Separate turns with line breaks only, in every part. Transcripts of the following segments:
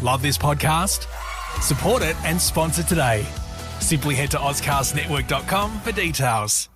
Love this podcast? Support it and sponsor today. Simply head to ozcastnetwork.com for details.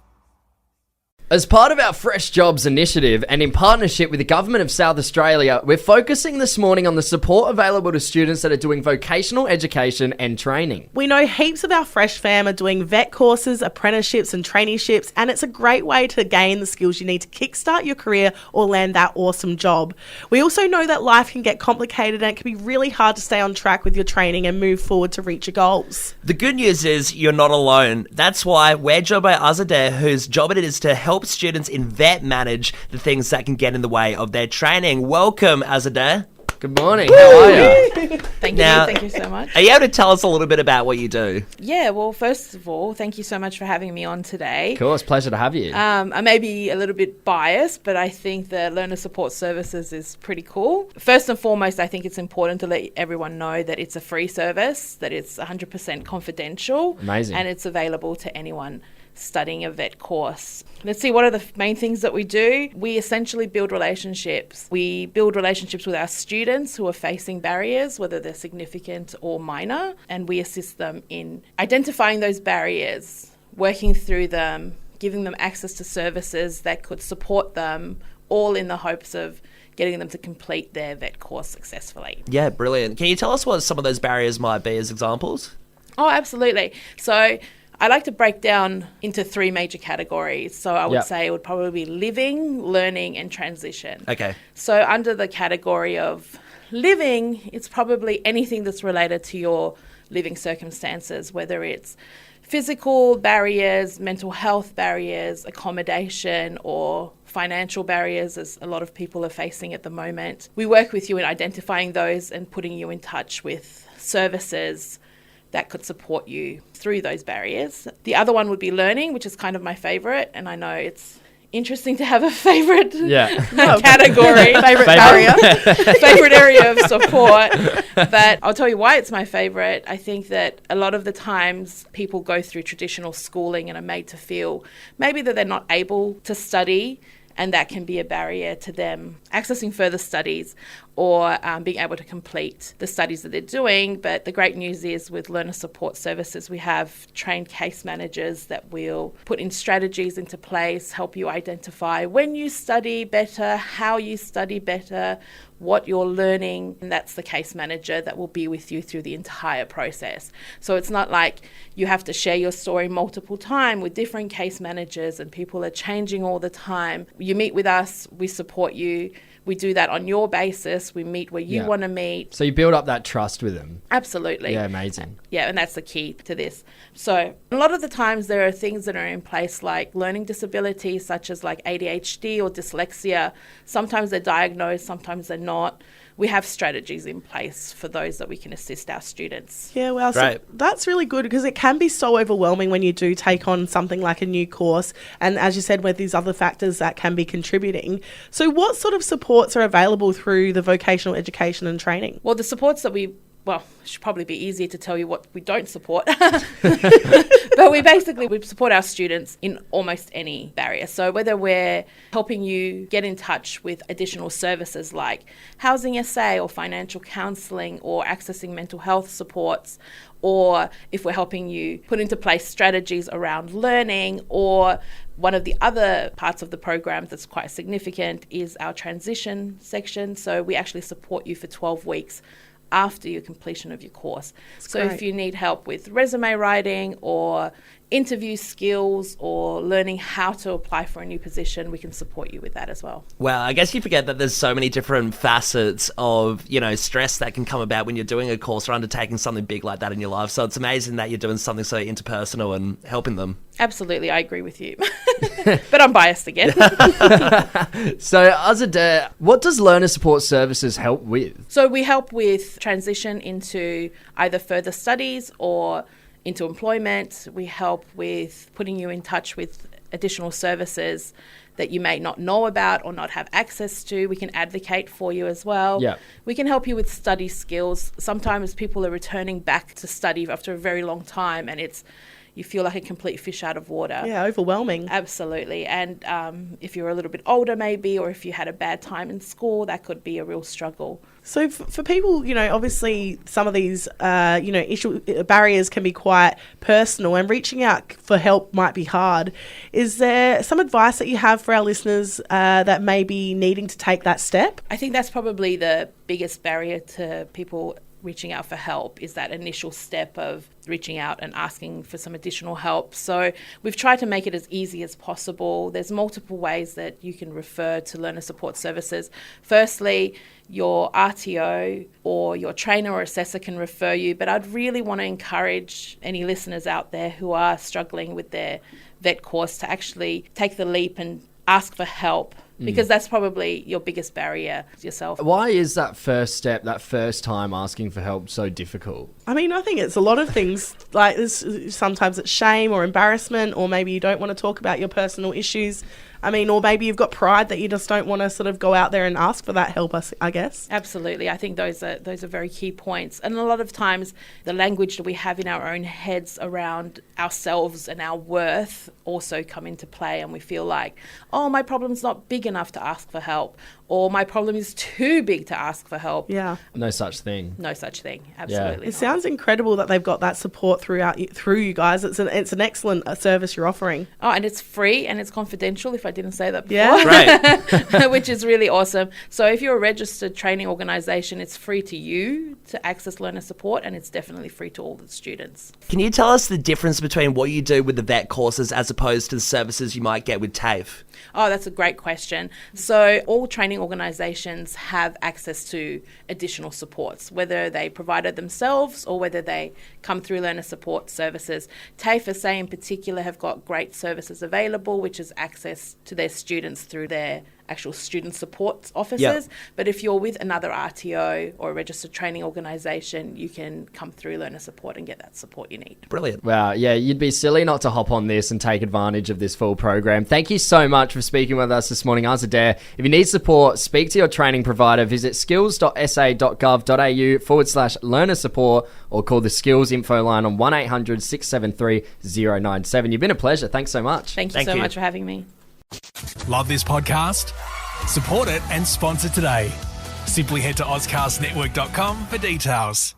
As part of our Fresh Jobs initiative and in partnership with the Government of South Australia, we're focusing this morning on the support available to students that are doing vocational education and training.
We know heaps of our Fresh fam are doing vet courses, apprenticeships and traineeships, and it's a great way to gain the skills you need to kickstart your career or land that awesome job. We also know that life can get complicated and it can be really hard to stay on track with your training and move forward to reach your goals.
The good news is you're not alone. That's why we're joined by Azadeh, whose job it is to help students in vet manage the things that can get in the way of their training. Welcome, Azadeh.
Good morning. How are you?
Thank you so much.
Are you able to tell us a little bit about what you do?
Yeah, well, first of all, thank you so much for having me on today.
Of course, pleasure to have you.
I may be a little bit biased, but I think the learner support services is pretty cool. First and foremost, I think it's important to let everyone know that it's a free service, that it's 100% confidential.
Amazing.
And it's available to anyone studying a vet course. Let's see, what are the main things that we do? We essentially build relationships. We build relationships with our students who are facing barriers, whether they're significant or minor, and we assist them in identifying those barriers, working through them, giving them access to services that could support them, all in the hopes of getting them to complete their vet course successfully.
Yeah, brilliant. Can you tell us what some of those barriers might be as examples?
Oh, absolutely. So I like to break down into three major categories. So I would say it would probably be living, learning, and transition.
Okay.
So under the category of living, it's probably anything that's related to your living circumstances, whether it's physical barriers, mental health barriers, accommodation, or financial barriers, as a lot of people are facing at the moment. We work with you in identifying those and putting you in touch with services that could support you through those barriers. The other one would be learning, which is kind of my favourite, and I know it's interesting to have a favourite category, favourite barrier, favourite area of support, but I'll tell you why it's my favourite. I think that a lot of the times people go through traditional schooling and are made to feel maybe that they're not able to study, and that can be a barrier to them accessing further studies or being able to complete the studies that they're doing. But the great news is with learner support services, we have trained case managers that will put in strategies into place, help you identify when you study better, how you study better, what you're learning, and that's the case manager that will be with you through the entire process. So it's not like you have to share your story multiple times with different case managers and people are changing all the time. You meet with us, we support you. We do that on your basis. We meet where you want to meet.
So you build up that trust with them.
Absolutely.
Yeah, amazing.
Yeah, and that's the key to this. So a lot of the times there are things that are in place like learning disabilities such as like ADHD or dyslexia. Sometimes they're diagnosed, sometimes they're not. We have strategies in place for those that we can assist our students.
Yeah, well, so that's really good because it can be so overwhelming when you do take on something like a new course. And as you said, with these other factors that can be contributing. So what sort of supports are available through the vocational education and training?
Well, the supports that it should probably be easier to tell you what we don't support. But we support our students in almost any barrier. So whether we're helping you get in touch with additional services like housing SA or financial counselling or accessing mental health supports, or if we're helping you put into place strategies around learning, or one of the other parts of the program that's quite significant is our transition section. So we actually support you for 12 weeks after your completion of your course. So if you need help with resume writing or interview skills or learning how to apply for a new position, we can support you with that as well.
Well, I guess you forget that there's so many different facets of, stress that can come about when you're doing a course or undertaking something big like that in your life. So it's amazing that you're doing something so interpersonal and helping them.
Absolutely, I agree with you. But I'm biased again.
So, Azadeh, what does learner support services help with?
So we help with transition into either further studies or into employment. We help with putting you in touch with additional services that you may not know about or not have access to. We can advocate for you as well.
Yeah.
We can help you with study skills. Sometimes people are returning back to study after a very long time, and it's you feel like a complete fish out of water.
Yeah, overwhelming.
Absolutely. And if you're a little bit older maybe, or if you had a bad time in school, that could be a real struggle.
So for people, obviously some of these, issue barriers can be quite personal, and reaching out for help might be hard. Is there some advice that you have for our listeners that may be needing to take that step?
I think that's probably the biggest barrier to people reaching out for help, is that initial step of reaching out and asking for some additional help. So we've tried to make it as easy as possible. There's multiple ways that you can refer to learner support services. Firstly, your RTO or your trainer or assessor can refer you, but I'd really want to encourage any listeners out there who are struggling with their vet course to actually take the leap and ask for help, because that's probably your biggest barrier yourself.
Why is that first step, that first time asking for help, so difficult?
I mean, I think it's a lot of things. Like sometimes it's shame or embarrassment, or maybe you don't want to talk about your personal issues. I mean, or maybe you've got pride that you just don't want to sort of go out there and ask for that help, I guess.
Absolutely. I think those are very key points. And a lot of times the language that we have in our own heads around ourselves and our worth also come into play, and we feel like, oh, my problem's not big enough to ask for help, or my problem is too big to ask for help.
Yeah.
No such thing.
No such thing. Absolutely.
It sounds incredible that they've got that support through you guys. It's an excellent service you're offering.
Oh, and it's free and it's confidential, if I didn't say that before.
Yeah.
Right.
Which is really awesome. So if you're a registered training organisation, it's free to you to access learner support, and it's definitely free to all the students.
Can you tell us the difference between what you do with the vet courses as opposed to the services you might get with TAFE?
Oh, that's a great question. So all training organisations have access to additional supports, whether they provide it themselves or whether they come through learner support services. TAFE, say in particular, have got great services available, which is access to their students through their actual student support offices.
Yep.
But if you're with another RTO or a registered training organisation, you can come through learner support and get that support you need.
Brilliant.
Wow, yeah, you'd be silly not to hop on this and take advantage of this full program. Thank you so much for speaking with us this morning, Azadeh. If you need support, speak to your training provider. Visit skills.sa.gov.au/learner support, or call the Skills info line on 1800 673 097. You've been a pleasure. Thanks so much.
Thank you so much for having me.
Love this podcast? Support it and sponsor today. Simply head to AuscastNetwork.com for details.